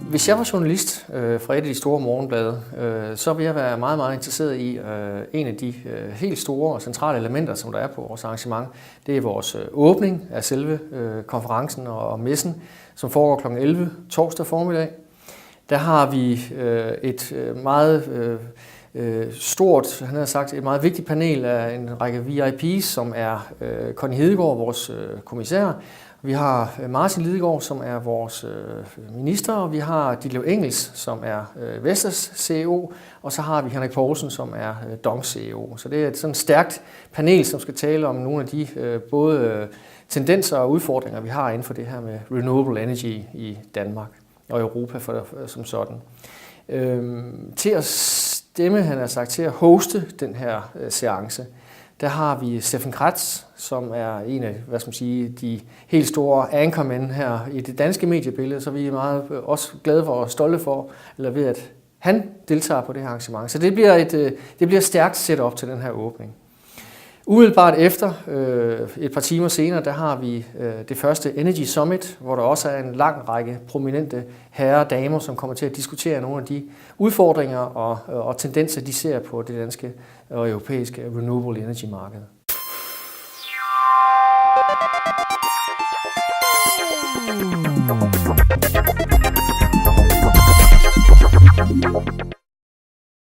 Hvis jeg var journalist fra et af de store morgenblade, så ville jeg være meget, meget interesseret i en af de helt store og centrale elementer, som der er på vores arrangement. Det er vores åbning af selve konferencen og messen, som foregår kl. 11 torsdag formiddag. Der har vi et meget stort, han har sagt, et meget vigtigt panel af en række VIP's, som er Connie Hedegaard, vores kommissær. Vi har Martin Lidegaard, som er vores minister, og vi har Ditlev Engels, som er Vestas CEO, og så har vi Henrik Poulsen, som er DONGs CEO. Så det er et sådan stærkt panel, som skal tale om nogle af de både tendenser og udfordringer, vi har inden for det her med renewable energy i Danmark og Europa som sådan. Til at stemme, han har sagt, til at hoste den her seance, der har vi Steffen Kretz, som er en af, de helt store anchormen her i det danske mediebillede, så vi er meget også glade for og stolte for, eller ved at han deltager på det her arrangement. Så det bliver et stærkt setup til den her åbning. Umiddelbart efter, et par timer senere, der har vi det første Energy Summit, hvor der også er en lang række prominente herrer og damer, som kommer til at diskutere nogle af de udfordringer og tendenser, de ser på det danske og europæiske renewable energy marked.